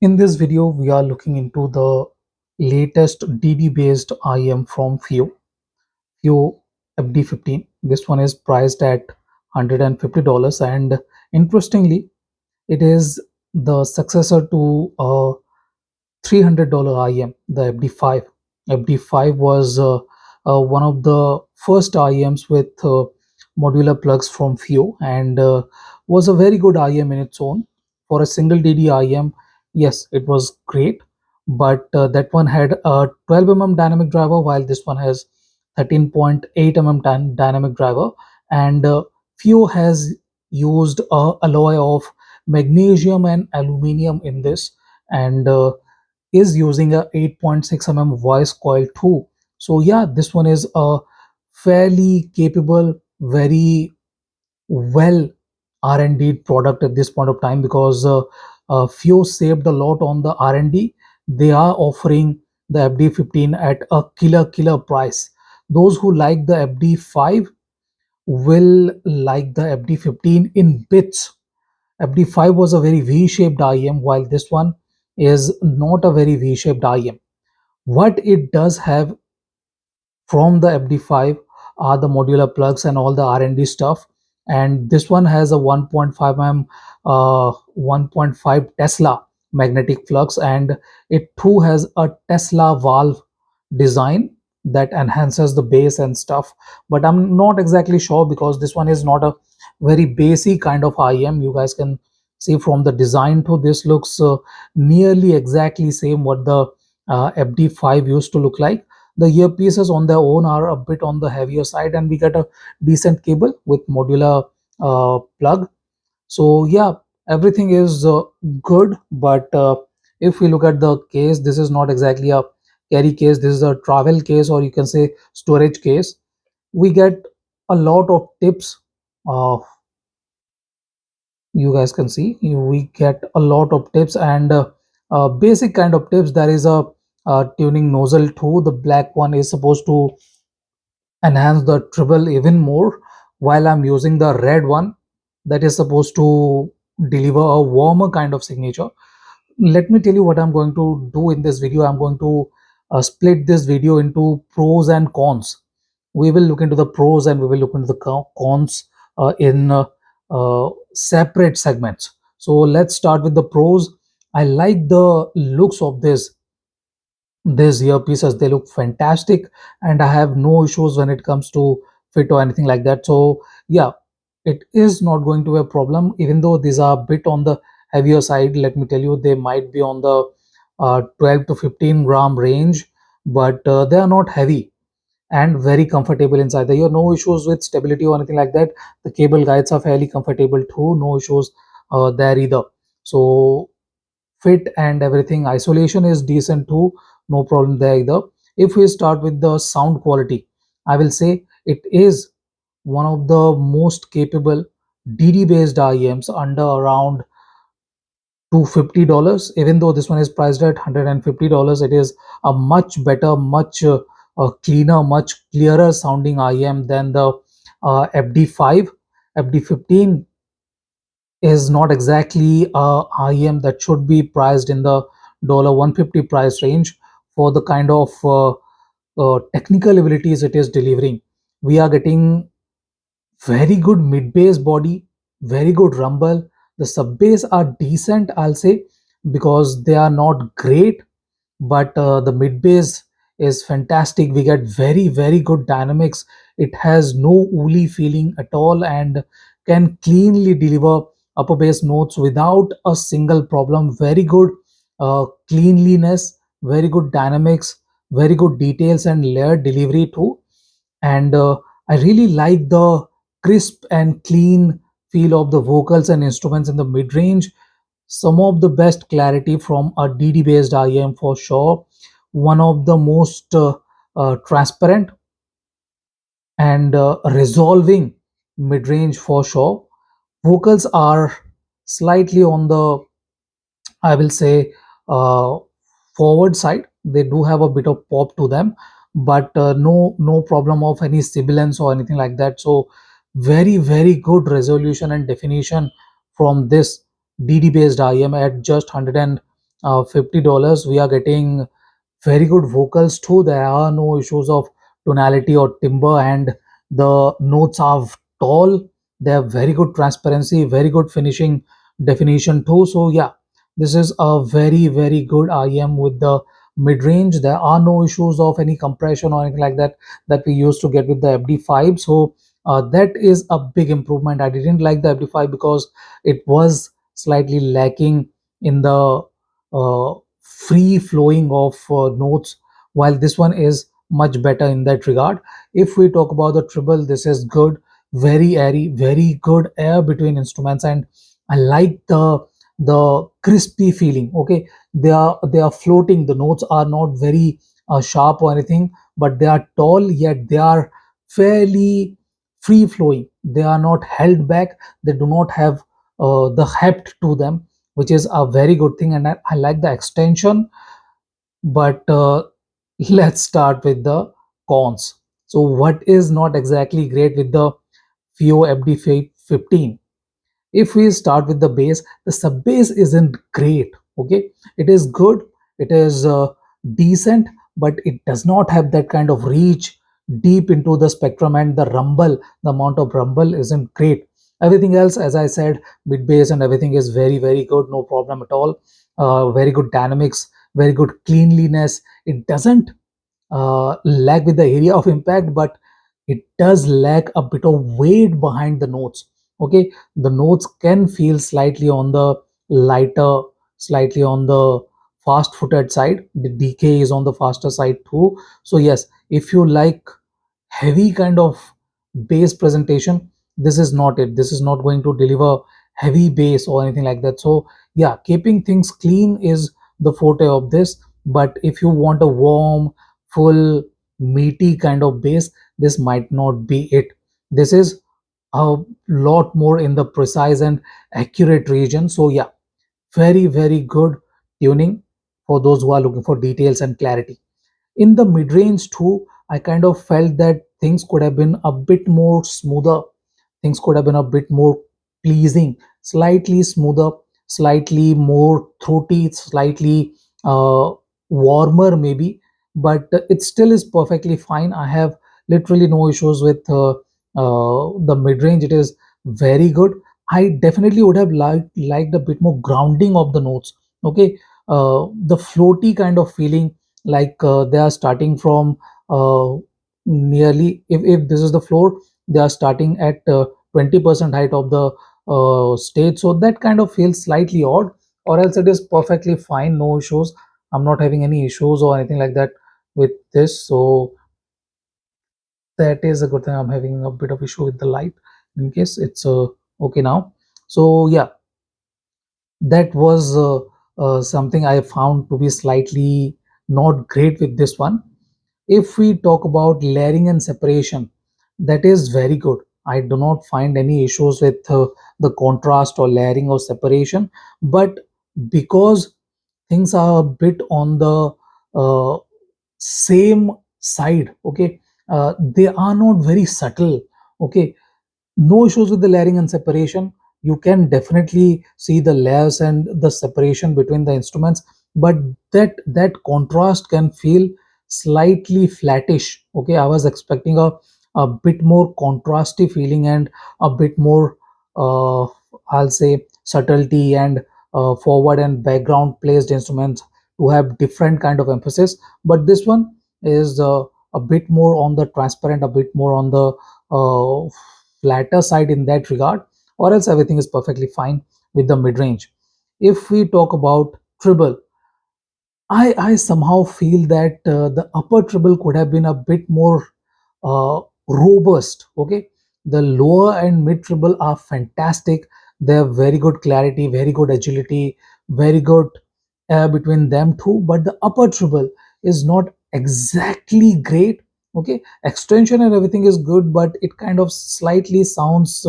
In this video, we are looking into the latest DD based IEM from Fiio FD15. This one is priced at $150, and interestingly, it is the successor to a $300 IEM, the FD5. FD5 was one of the first IEMs with modular plugs from Fiio, and was a very good IEM in its own. For a single DD IEM, yes, it was great, but that one had a 12 dynamic driver, while this one has 13.8 dynamic driver, and Fiio has used a alloy of magnesium and aluminium in this, and is using a 8.6 voice coil too. So yeah, this one is a fairly capable, very well R&D product at this point of time, because Fio saved a lot on the R&D. They are offering the FD15 at a killer price. Those who like the FD5 will like the FD15 in bits. FD5 was a very V-shaped IEM, while this one is not a very V-shaped IEM. What it does have from the FD5 are the modular plugs and all the R&D stuff. And this one has a 1.5 1.5 Tesla magnetic flux, and it too has a Tesla valve design that enhances the bass and stuff. But I'm not exactly sure, because this one is not a very basic kind of IEM. You guys can see from the design to this looks nearly exactly same what the FD5 used to look like. The earpieces on their own are a bit on the heavier side, and we get a decent cable with modular plug. So yeah, everything is good, but if we look at the case, this is not exactly a carry case. This is a travel case, or you can say storage case. We get a lot of tips. You guys can see we get a lot of tips, and basic kind of tips. There is a tuning nozzle too. The black one is supposed to enhance the treble even more, while I'm using the red one that is supposed to deliver a warmer kind of signature. Let me tell you what I'm going to do in this video. I'm going to split this video into pros and cons. We will look into the pros and we will look into the cons in separate segments. So let's start with the pros. I like the looks of these earpieces. They look fantastic, and I have no issues when it comes to fit or anything like that. So yeah, it is not going to be a problem, even though these are a bit on the heavier side. Let me tell you, they might be on the 12 to 15 gram range, but they are not heavy and very comfortable inside. There are no issues with stability or anything like that. The cable guides are fairly comfortable too, no issues there either. So fit and everything, isolation is decent too, no problem there either. If we start with the sound quality, I will say it is one of the most capable DD based IEMs under around $250. Even though this one is priced at $150, it is a much better, much cleaner, much clearer sounding IEM than the FD5. FD15 is not exactly a IEM that should be priced in the $150 price range for the kind of technical abilities it is delivering. We are getting very good mid bass body, very good rumble. The sub bass are decent, I'll say, because they are not great, but the mid bass is fantastic. We get very good dynamics. It has no woolly feeling at all, and can cleanly deliver upper bass notes without a single problem. Very good cleanliness, very good dynamics, very good details and layered delivery too. And I really like the crisp and clean feel of the vocals and instruments in the mid range. Some of the best clarity from a DD based IEM for sure. One of the most transparent and resolving mid range for sure. Vocals are slightly on the, I will say, forward side. They do have a bit of pop to them, but no problem of any sibilance or anything like that. So very good resolution and definition from this DD based IEM at just $50 we are getting very good vocals too. There are no issues of tonality or timbre, and the notes are tall. They have very good transparency, very good finishing definition too. So yeah, this is a very good IEM with the mid-range. There are no issues of any compression or anything like that that we used to get with the FD5. So that is a big improvement. I didn't like the FD5 because it was slightly lacking in the free flowing of notes, while this one is much better in that regard. If we talk about the treble, this is good, very airy, very good air between instruments, and I like the crispy feeling. Okay, they are floating. The notes are not very sharp or anything, but they are tall, yet they are fairly free flowing. They are not held back. They do not have the heft to them, which is a very good thing, and I like the extension. But let's start with the cons. So what is not exactly great with the Fiio FD15? If we start with the bass, the sub bass isn't great. Okay, it is good, it is decent, but it does not have that kind of reach deep into the spectrum, and the amount of rumble isn't great. Everything else, as I said, mid bass and everything is very good, no problem at all. Very good dynamics, very good cleanliness. It doesn't lack with the area of impact, but it does lack a bit of weight behind the notes. Okay, the notes can feel slightly on the lighter, slightly on the fast footed side. The decay is on the faster side too. So yes, if you like heavy kind of bass presentation, this is not it. This is not going to deliver heavy bass or anything like that. So yeah, keeping things clean is the forte of this. But if you want a warm, full, meaty kind of bass, this might not be it. This is a lot more in the precise and accurate region. So yeah, very good tuning for those who are looking for details and clarity. In the mid-range too, I kind of felt that things could have been a bit more smoother. Things could have been a bit more pleasing, slightly smoother, slightly more throaty, slightly warmer maybe, but it still is perfectly fine. I have literally no issues with the mid-range. It is very good. I definitely would have liked a bit more grounding of the notes. Okay, the floaty kind of feeling, like they are starting from nearly, if this is the floor, they are starting at 20% height of the stage, so that kind of feels slightly odd. Or else it is perfectly fine, no issues. I'm not having any issues or anything like that with this. So that is a good thing. I'm having a bit of issue with the light, in case it's okay now. So yeah, that was something I found to be slightly not great with this one. If we talk about layering and separation, that is very good. I do not find any issues with the contrast or layering or separation, but because things are a bit on the uh, same side, okay, they are not very subtle. Okay, no issues with the layering and separation. You can definitely see the layers and the separation between the instruments, but that contrast can feel slightly flattish. Okay, I was expecting a bit more contrasty feeling and a bit more I'll say subtlety and forward and background placed instruments to have different kind of emphasis, but this one is a bit more on the transparent, a bit more on the uh, flatter side in that regard, or else everything is perfectly fine with the mid-range. If we talk about treble, I somehow feel that the upper treble could have been a bit more robust. Okay, the lower and mid treble are fantastic. They have very good clarity, very good agility, very good between them too. But the upper treble is not exactly great. Okay, extension and everything is good, but it kind of slightly sounds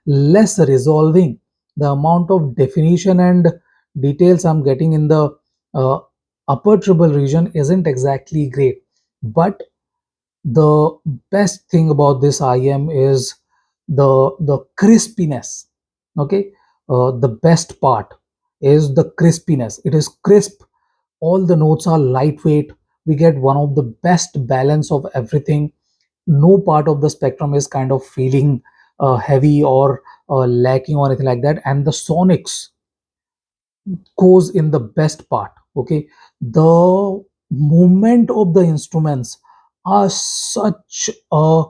less resolving. The amount of definition and details I'm getting in the uh, upper treble region isn't exactly great. But the best thing about this IM is the crispiness. Okay, the best part. is the crispiness. It is crisp. All the notes are lightweight. We get one of the best balance of everything. No part of the spectrum is kind of feeling heavy or lacking or anything like that. And the sonics goes in the best part. Okay, the movement of the instruments are such a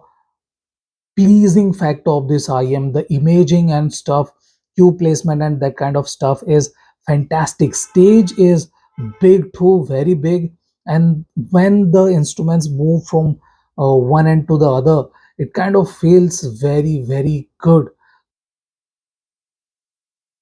pleasing factor of this IM. The imaging and stuff, cue placement and that kind of stuff is fantastic. Stage is big too, very big. And when the instruments move from one end to the other, it kind of feels very, very good.